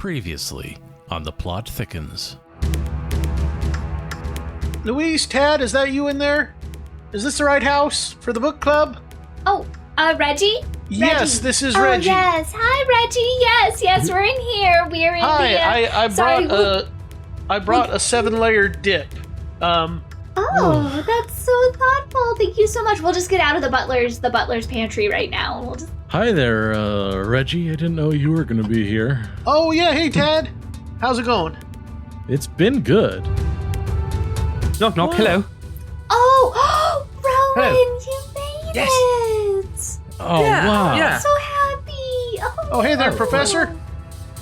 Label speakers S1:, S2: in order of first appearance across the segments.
S1: Previously on The Plot Thickens.
S2: Louise, Tad, is that you in there? Is this the right house for the book club?
S3: Oh, Reggie?
S2: Yes,
S3: Reggie.
S2: This is Reggie.
S3: Oh, yes. Hi, Reggie. Yes, we're in here. We're in
S2: Hi, I brought a 7-layer dip.
S3: Oh, that's so thoughtful. Thank you so much. We'll just get out of the butler's pantry right now. And we'll just...
S4: Hi there, Reggie. I didn't know you were going to be here.
S2: Oh, yeah. Hey, Tad. How's it going?
S4: It's been good.
S5: Knock, knock. Hello.
S3: Oh, Rowan,
S5: Hello.
S3: you made
S5: Yes.
S3: it.
S4: Oh,
S5: Yeah,
S4: wow.
S5: yeah.
S3: I'm so happy.
S2: Oh, hey there, Professor.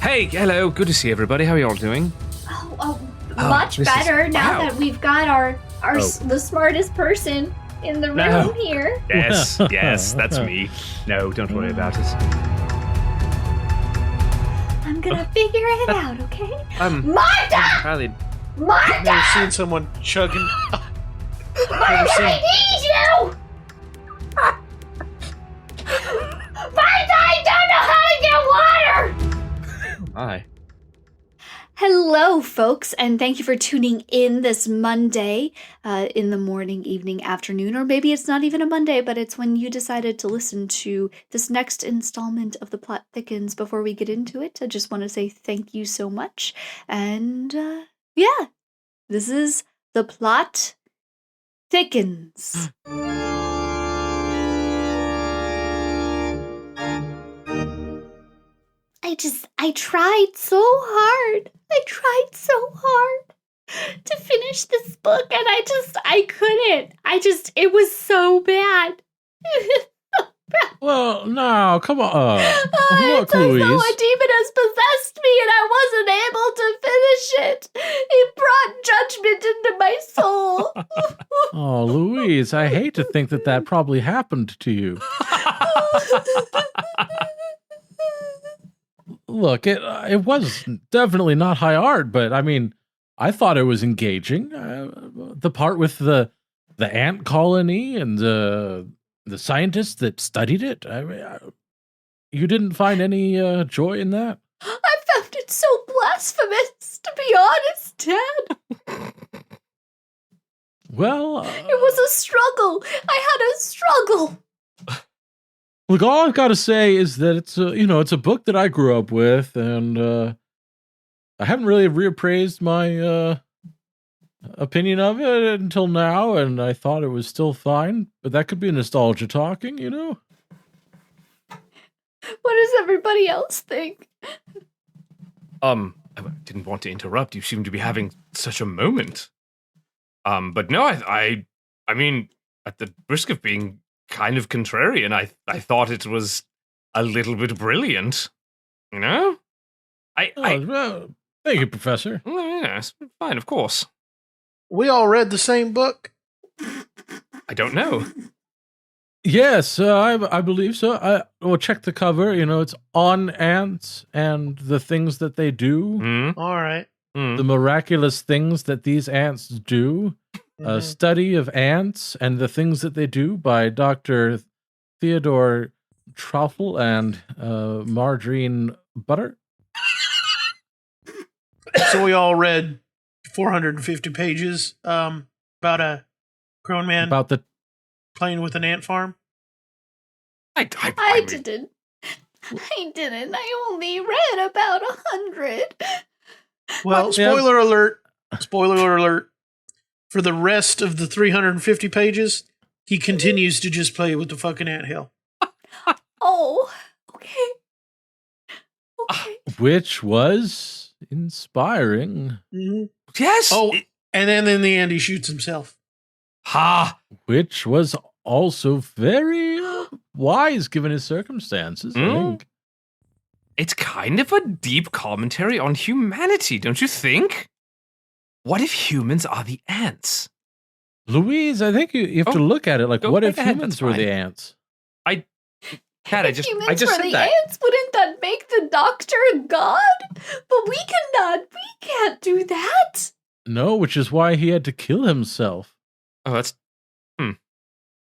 S5: Hey, hello. Good to see everybody. How are you all doing?
S3: Much
S5: this is-
S3: better now
S5: wow.
S3: that we've got the smartest person in the room
S5: No.
S3: here.
S5: Yes, yes, that's me. No, don't worry about it.
S3: I'm gonna figure it out, okay?
S5: Martha!
S3: Martha!
S2: Never seen someone chugging.
S3: Martha, I need you! Martha, I don't know how to get water!
S5: Hi.
S3: Hello, folks, and thank you for tuning in this Monday in the morning, evening, afternoon, or maybe it's not even a Monday, but it's when you decided to listen to this next installment of The Plot Thickens. Before we get into it, I just want to say thank you so much. And this is The Plot Thickens. I tried so hard. I tried so hard to finish this book, and I couldn't. It was so bad.
S4: Well, no, come on. Look,
S3: It's as
S4: Louise.
S3: though a demon has possessed me, and I wasn't able to finish it. It brought judgment into my soul.
S4: Oh, Louise, I hate to think that probably happened to you. Look, it was definitely not high art, but I mean, I thought it was engaging. The part with the ant colony and the scientists that studied it. I mean, you didn't find any joy in that?
S3: I found it so blasphemous, to be honest, Ted.
S4: Well,
S3: It was a struggle. I had a struggle.
S4: look, all I've got to say is that it's a book that I grew up with, and I haven't really reappraised my opinion of it until now, and I thought it was still fine, but that could be nostalgia talking, you know?
S3: What does everybody else think?
S5: I didn't want to interrupt. You seem to be having such a moment. But no, I mean, at the risk of being kind of contrarian, I thought it was a little bit brilliant. You know?
S4: Well, thank you, Professor.
S5: Yes, fine, of course.
S2: We all read the same book.
S5: I don't know.
S4: Yes, I believe so. Well, check the cover. You know, it's on ants and the things that they do.
S5: Hmm?
S2: All right.
S4: The miraculous things that these ants do. A study of ants and the things that they do by Dr. Theodore Truffle and Margarine Butter.
S2: So we all read 450 pages about a grown man
S4: About the
S2: playing with an ant farm.
S3: I didn't. I only read about 100.
S2: Well, spoiler alert. Spoiler alert. For the rest of the 350 pages, he continues to just play with the fucking anthill.
S3: Oh, okay. Okay.
S4: which was inspiring.
S2: Mm-hmm.
S5: Yes.
S2: Oh, and then in the end, he shoots himself.
S5: Ha!
S4: Which was also very wise given his circumstances, I think.
S5: It's kind of a deep commentary on humanity, don't you think? What if humans are the ants?
S4: Louise, I think you have to look at it like,
S5: go
S4: what
S5: right
S4: if
S5: ahead,
S4: humans
S5: that's
S4: were
S5: fine.
S4: the ants?
S5: Kat, I
S3: If
S5: just
S3: humans were
S5: said
S3: the
S5: that.
S3: ants, wouldn't that make the doctor a god? But we can't do that.
S4: No, which is why he had to kill himself.
S5: Oh, that's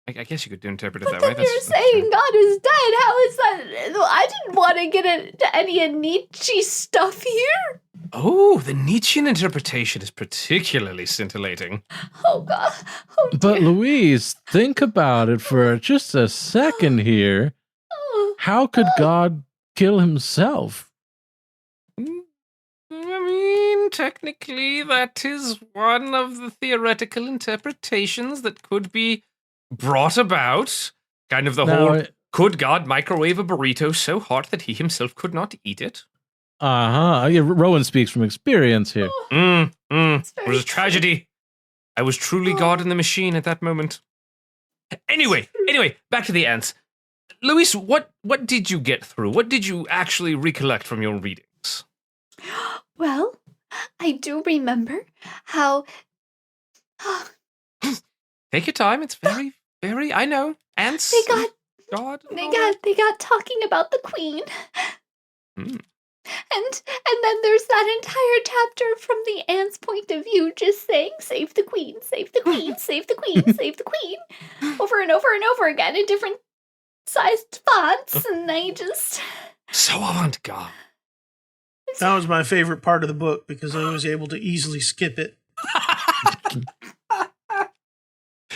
S5: I guess you could interpret it
S3: But
S5: that way.
S3: then you're saying God is dead. How is that? I didn't want to get into any of Nietzsche stuff here.
S5: Oh, the Nietzschean interpretation is particularly scintillating.
S3: Oh, God. Oh, dear.
S4: But Louise, think about it for just a second here. How could God kill himself?
S5: I mean, technically, that is one of the theoretical interpretations that could be brought about. Kind of the whole, could God microwave a burrito so hot that he himself could not eat it?
S4: Yeah, Rowan speaks from experience here.
S5: It was a tragedy. I was truly God in the machine at that moment. Anyway, back to the ants. Luis, what did you get through? What did you actually recollect from your readings?
S3: Well, I do remember how...
S5: Take your time. It's very, very... I know. Ants.
S3: They got...
S5: God.
S3: They got talking about the queen.
S5: Hmm.
S3: And then there's that entire chapter from the ant's point of view just saying, save the queen, save the queen, save the queen, save the queen, over and over and over again in different sized fonts, and I just...
S5: So avant-garde.
S2: That was my favorite part of the book because I was able to easily skip it.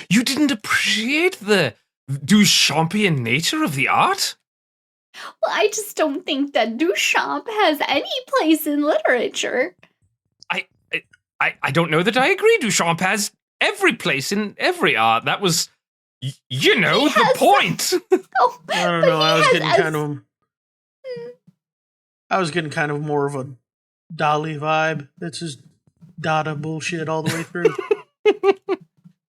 S5: You didn't appreciate the Duchampian nature of the art?
S3: Well, I just don't think that Duchamp has any place in literature.
S5: I don't know that I agree. Duchamp has every place in every art. That was, the point.
S3: Oh,
S2: I don't know. I was getting kind of more of a Dali vibe. That's just Dada bullshit all the way through.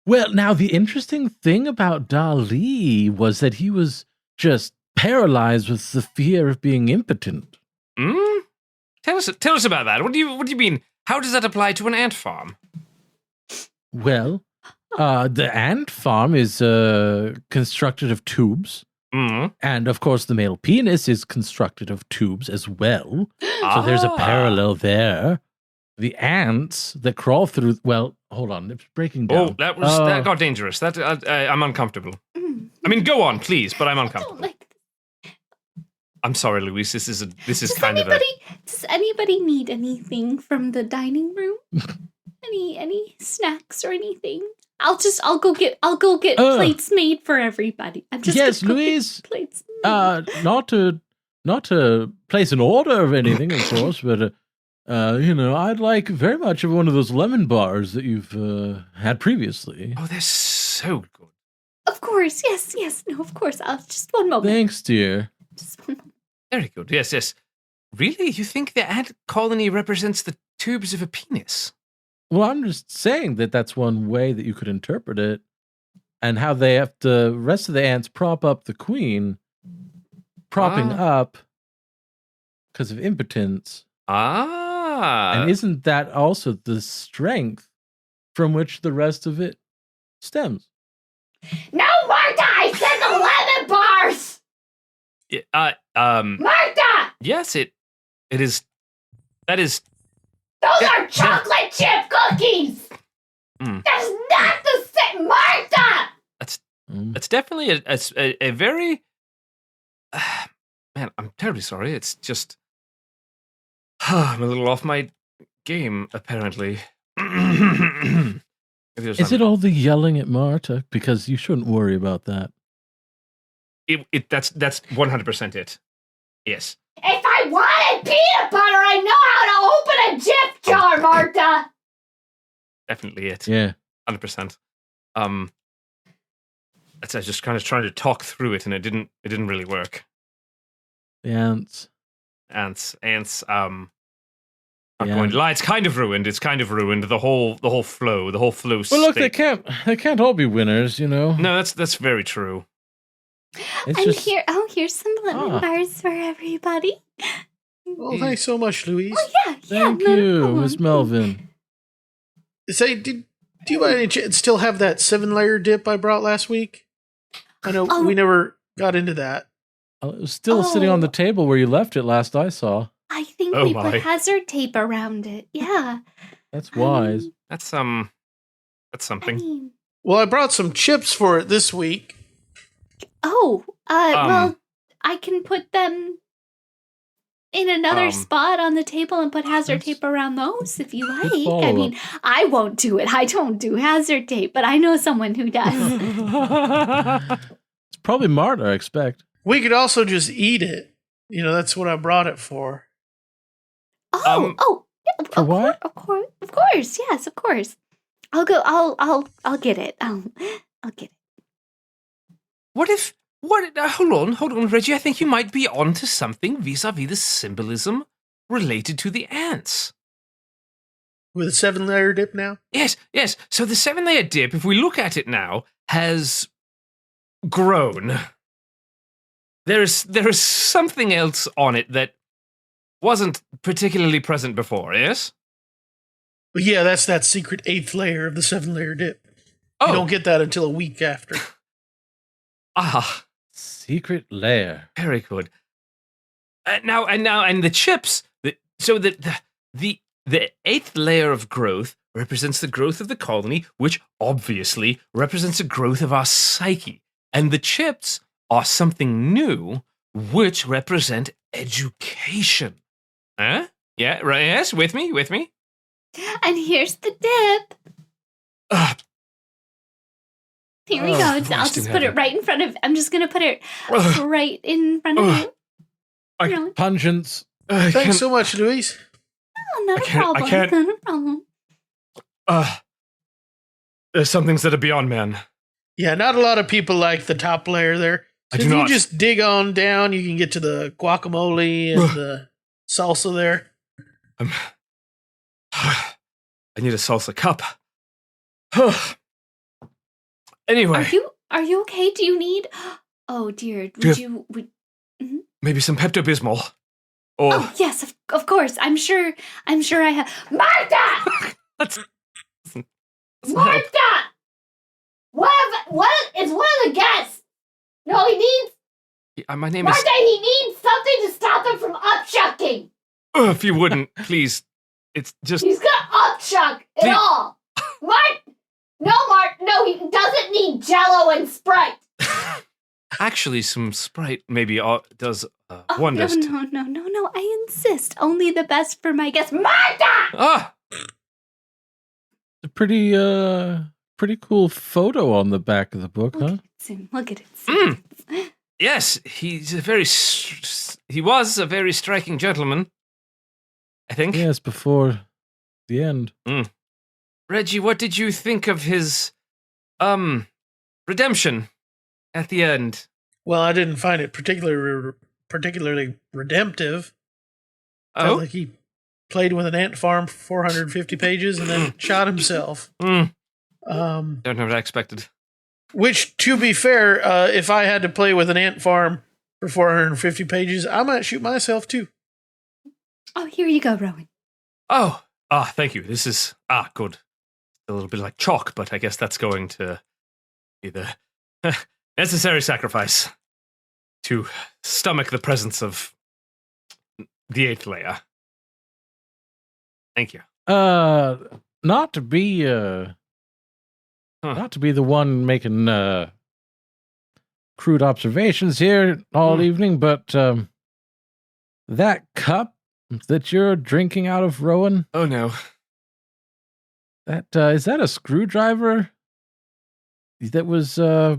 S4: Well, now the interesting thing about Dali was that he was just paralyzed with the fear of being impotent.
S5: Tell us about that. What do you mean? How does that apply to an ant farm?
S4: Well, the ant farm is constructed of tubes. And, of course, the male penis is constructed of tubes as well. So there's a parallel there. The ants that crawl through... Well, hold on. It's breaking down.
S5: Oh, that got dangerous. That I'm uncomfortable. I mean, go on, please, but I'm uncomfortable. I'm sorry, Luis. This is kind of a...
S3: Does anybody need anything from the dining room? Any snacks or anything? I'll go get plates made for everybody. I'm just
S4: Louise.
S3: Plates.
S4: Not to place an order of anything, of course, but I'd like very much of one of those lemon bars that you've had previously.
S5: Oh, they're so good.
S3: Of course, yes. No, of course. I'll just one moment.
S4: Thanks, dear.
S3: Just one moment.
S5: Very good. Yes. Really? You think the ant colony represents the tubes of a penis?
S4: Well, I'm just saying that that's one way that you could interpret it, and how they have the rest of the ants prop up the queen, propping up because of impotence. And isn't that also the strength from which the rest of it stems?
S3: No, Martha! I said the lemon bars! Martha!
S5: Yes, it is. That is.
S3: Those are chocolate chip cookies! That's not the same, Martha!
S5: That's definitely a very... man, I'm terribly sorry. It's just... I'm a little off my game, apparently.
S4: Is it all the yelling at Marta? Because you shouldn't worry about that.
S5: That's 100% it. Yes.
S3: If I wanted peanut butter, I know how to open a Jif jar, Marta!
S5: Definitely it.
S4: Yeah.
S5: 100%. I was just kind of trying to talk through it, and it didn't really work.
S4: The ants.
S5: Not going to lie, it's kind of ruined. The whole flow. Well,
S4: look, they can't all be winners,
S5: No, that's very true.
S3: Here's some lemon bars for everybody.
S2: Well, thanks so much, Louise.
S3: Oh, yeah.
S4: Thank you, Miss Melvin.
S2: Say, do you by any chance still have that 7-layer dip I brought last week? I know we never got into that.
S4: It was still sitting on the table where you left it last I saw.
S3: I think we put hazard tape around it. Yeah.
S4: That's wise.
S5: That's something.
S3: I mean,
S2: Well, I brought some chips for it this week.
S3: Oh, well, I can put them in another spot on the table and put hazard tape around those if you like. I mean, I won't do it. I don't do hazard tape, but I know someone who does.
S4: It's probably Marta, I expect.
S2: We could also just eat it. You know, that's what I brought it for.
S3: Yeah,
S4: for what?
S3: Of course, yes, of course. I'll go. I'll get it. I'll get it.
S5: Hold on, Reggie. I think you might be onto something vis-a-vis the symbolism related to the ants.
S2: With a 7-layer dip now?
S5: Yes. So the 7-layer dip, if we look at it now, has grown. There is something else on it that wasn't particularly present before, yes?
S2: Well, yeah, that's that secret 8th layer of the 7-layer dip.
S5: Oh.
S2: You don't get that until a week after.
S5: Ah.
S4: Secret layer.
S5: Very good. Now, the chips. The 8th layer of growth represents the growth of the colony, which obviously represents the growth of our psyche. And the chips are something new, which represent education. Huh? Yeah, right, yes, with me?
S3: And here's the dip. Here we go. I'll just put it right in front of... I'm just going to put it right in front of you.
S4: Pungence.
S2: Thanks so much, Louise.
S3: Oh, not a problem. Not a problem.
S5: There's some things that are beyond man.
S2: Yeah, not a lot of people like the top layer there. So if you just dig on down, you can get to the guacamole and the salsa there.
S5: I need a salsa cup. Anyway.
S3: Are you okay? Do you need... Oh, dear.
S5: Maybe some Pepto-Bismol? Or...
S3: Oh, yes, of course. I'm sure I have... Martha! Martha! What is one of the guests? No, he needs...
S5: my name
S3: Martha, he needs something to stop him from upchucking.
S5: If you wouldn't, please. It's just...
S3: He's gonna upchuck it all. No, he doesn't need Jell-O and Sprite.
S5: Actually, some Sprite maybe does wonders.
S3: No, I insist. Only the best for my guest, Martha!
S4: A pretty cool photo on the back of the book, huh?
S3: Look at it soon.
S5: Yes, he was a very striking gentleman, I think.
S4: Yes, before the end.
S5: Reggie, what did you think of his redemption at the end?
S2: Well, I didn't find it particularly redemptive. Felt like he played with an ant farm for 450 pages and then shot himself.
S5: Don't know what I expected.
S2: Which, to be fair, if I had to play with an ant farm for 450 pages, I might shoot myself too.
S3: Oh, here you go, Rowan.
S5: Thank you. This is good. A little bit like chalk, but I guess that's going to be the necessary sacrifice to stomach the presence of the 8th layer. Thank you.
S4: Not to be the one making crude observations here all evening, but that cup that you're drinking out of, Rowan?
S5: Oh no.
S4: That is that a screwdriver that was that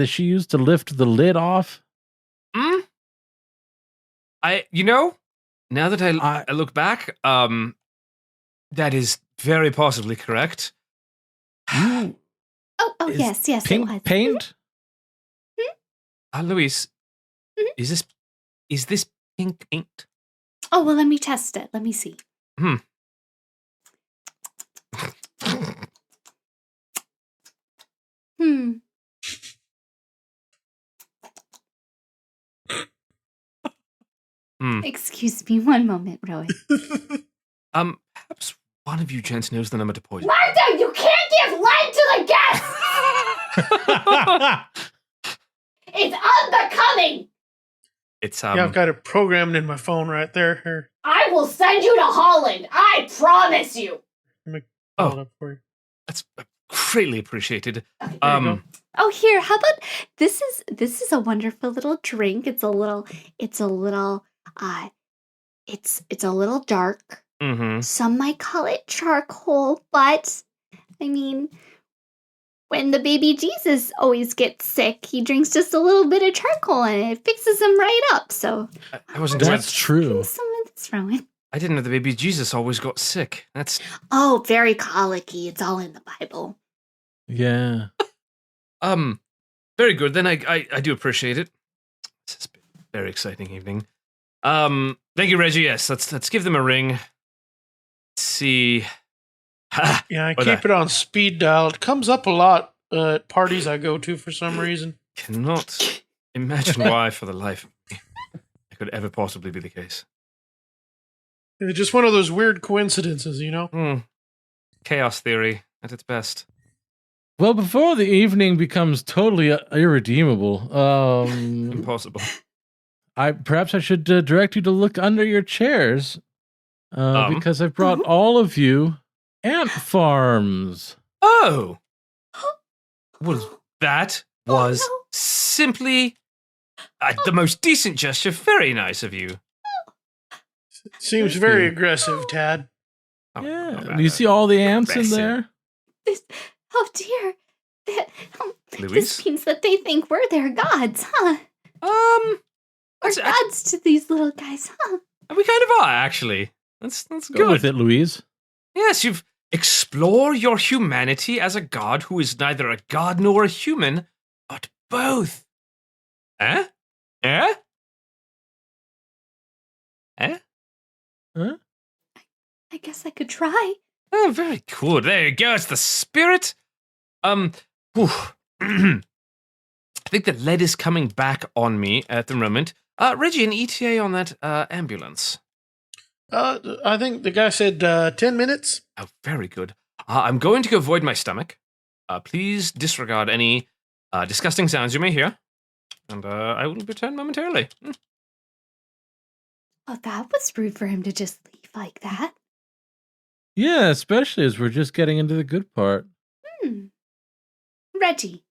S4: she used to lift the lid off?
S5: Now that I look back, that is very possibly correct.
S3: Yes,
S4: pink
S3: it was.
S4: Paint?
S5: Louise, is this pink paint?
S3: Oh, well, let me test it. Let me see. Excuse me, one moment, Rowan.
S5: Perhaps one of you gents knows the number to poison.
S3: Martha, you can't give lead to the guests! It's unbecoming!
S5: It's
S2: Yeah, I've got it programmed in my phone right there. Here.
S3: I will send you to Holland. I promise you.
S2: Let me call it up for you.
S5: That's greatly appreciated.
S3: Okay,
S2: Oh,
S3: here, how about this is a wonderful little drink. It's a little dark.
S5: Mm-hmm.
S3: Some might call it charcoal, but I mean, when the baby Jesus always gets sick, he drinks just a little bit of charcoal and it fixes him right up. So
S5: I wasn't.
S4: That's true.
S3: some of this, Rowan.
S5: I didn't know the baby Jesus always got sick. That's
S3: Very colicky. It's all in the Bible.
S4: Yeah.
S5: very good. Then I do appreciate it. This has been a very exciting evening. Thank you, Reggie. Yes, let's give them a ring. Let's see.
S2: Yeah, I keep it on speed dial. It comes up a lot at parties I go to for some reason.
S5: Cannot imagine why for the life of me it could ever possibly be the case.
S2: It's just one of those weird coincidences, you know?
S5: Chaos theory at its best.
S4: Well, before the evening becomes totally irredeemable,
S5: Impossible.
S4: perhaps I should direct you to look under your chairs, because I've brought all of you ant farms.
S5: Oh! Well, that was simply the most decent gesture. Very nice of you.
S2: Seems very aggressive, Tad.
S5: Oh,
S4: Yeah. Do you see all the ants in there?
S3: Oh dear.
S5: Louise?
S3: This means that they think we're their gods, huh? We're gods to these little guys, huh?
S5: We kind of are, actually. That's
S4: Go
S5: good.
S4: with it, Louise.
S5: Yes, you've explored your humanity as a god who is neither a god nor a human, but both. Eh? Eh? Eh?
S4: Huh?
S3: I guess I could try.
S5: Oh, very cool. There you go. It's the spirit. Whew. I think the lead is coming back on me at the moment. Reggie, an ETA on that ambulance.
S2: I think the guy said 10 minutes.
S5: Oh, very good. I'm going to go void my stomach. Please disregard any disgusting sounds you may hear. And I will return momentarily.
S3: Oh, that was rude for him to just leave like that.
S4: Yeah, especially as we're just getting into the good part.
S3: Reggie,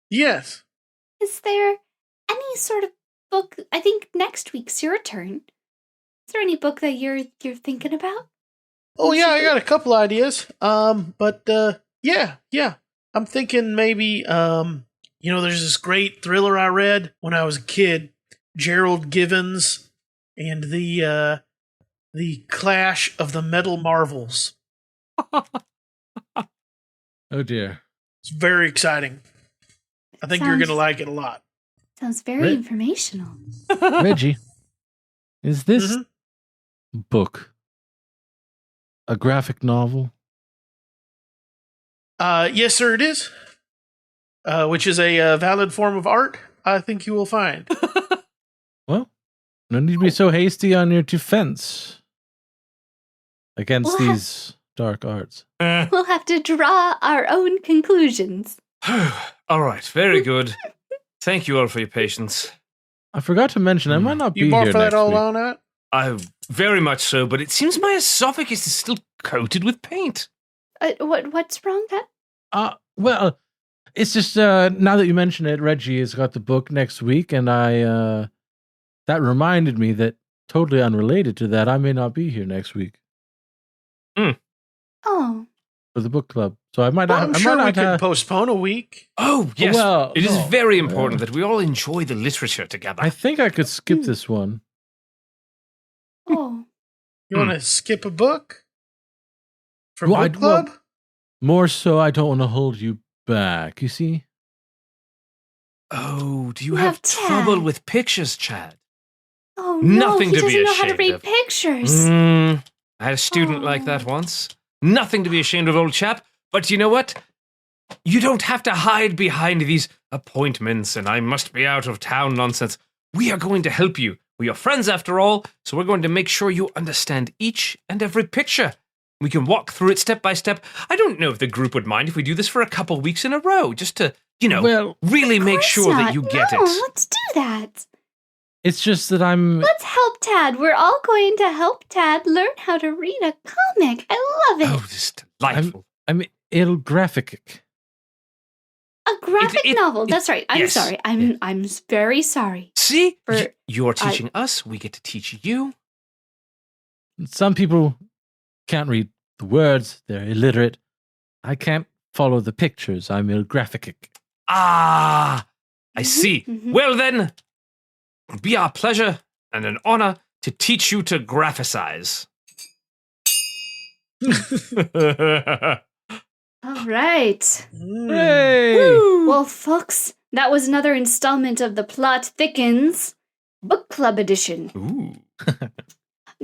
S2: Yes.
S3: is there any sort of book? I think next week's your turn. Is there any book that you're thinking about?
S2: Oh, yeah, I got a couple ideas. Yeah. I'm thinking maybe, there's this great thriller I read when I was a kid, Gerald Givens and the Clash of the Metal Marvels.
S4: Oh dear.
S2: It's very exciting. I think you're going to like it a lot.
S3: Sounds very informational.
S4: Reggie, is this book a graphic novel?
S2: Yes, sir, it is. Which is a valid form of art, I think you will find.
S4: Well, no need to be so hasty on your defense against these dark arts.
S3: We'll have to draw our own conclusions.
S5: All right, very good. Thank you all for your patience.
S4: I forgot to mention, I might not be
S2: You
S4: here
S2: more
S4: next
S2: for that all
S4: week.
S2: on that?
S5: Very much so, but it seems my esophagus is still coated with paint.
S3: What's wrong, Dad?
S4: Well, it's just now that you mention it, Reggie has got the book next week, and that reminded me that totally unrelated to that, I may not be here next week.
S3: Oh.
S4: For the book club. So I might not.
S2: I'm sure we could postpone a week.
S5: Oh, yes.
S4: Well,
S5: it is very important that we all enjoy the literature together.
S4: I think I could skip this one.
S3: Oh.
S2: You want to skip a book? For book club?
S4: More so, I don't want to hold you back, you see?
S5: Oh, do you have trouble with pictures, Chad?
S3: Oh, no,
S5: Nothing
S3: he
S5: to be
S3: doesn't know how to
S5: ashamed
S3: read
S5: of.
S3: pictures.
S5: I had a student like that once. Nothing to be ashamed of, old chap. But you know what? You don't have to hide behind these appointments and I must be out of town nonsense. We are going to help you. We are friends after all, so we're going to make sure you understand each and every picture. We can walk through it step by step. I don't know if the group would mind if we do this for a couple weeks in a row, just to, really make sure that you get it.
S3: Let's do that.
S4: It's just that
S3: Let's help Tad. We're all going to help Tad learn how to read a comic. I love it.
S5: Oh, this is delightful.
S4: Il Graphic.
S3: A graphic
S5: It-
S3: novel. That's right. I'm
S5: yes.
S3: sorry. I'm very sorry.
S5: See?
S3: For-
S5: You're teaching us, we get to teach you.
S4: Some people can't read the words, they're illiterate. I can't follow the pictures. I'm Il Graphic.
S5: Ah, I see.
S3: mhm.
S5: Well then, it'll be our pleasure and an honor to teach you to graphicize.
S3: All right.
S4: Hey!
S3: Well, folks, that was another installment of the Plot Thickens Book Club Edition.
S5: Ooh.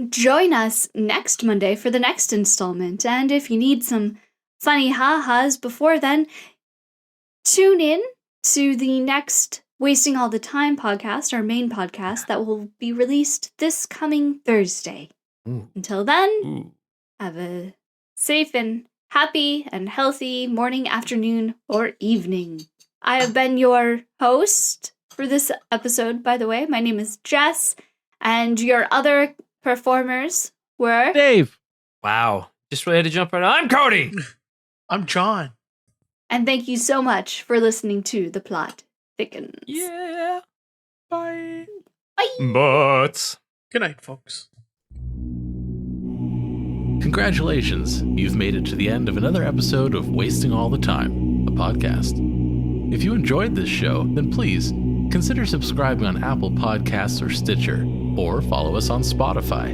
S3: Join us next Monday for the next installment, and if you need some funny ha-has before then, tune in to the next Wasting All the Time podcast, our main podcast, that will be released this coming Thursday.
S5: Ooh.
S3: Until then,
S5: Ooh.
S3: have a safe and happy and healthy morning, afternoon, or evening. I have been your host for this episode, by the way. My name is Jess, and your other performers were...
S4: Dave!
S5: Wow. Just ready to jump right on. I'm Cody.
S2: I'm John.
S3: And thank you so much for listening to The Plot Thickens.
S5: Yeah.
S4: Bye!
S3: Bye!
S5: But...
S2: Good night, folks.
S1: Congratulations, you've made it to the end of another episode of Wasting All the Time, a podcast. If you enjoyed this show, then please consider subscribing on Apple Podcasts or Stitcher, or follow us on Spotify.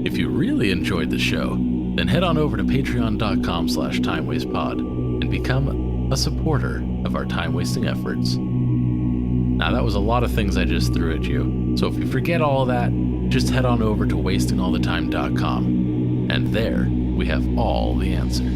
S1: If you really enjoyed the show, then head on over to patreon.com/timewastepod and become a supporter of our time-wasting efforts. Now, that was a lot of things I just threw at you, so if you forget all of that, just head on over to wastingallthetime.com. And there, we have all the answers.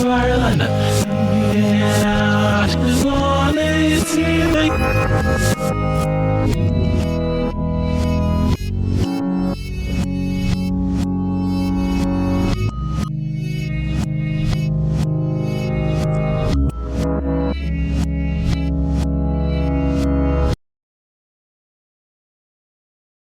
S4: Ireland.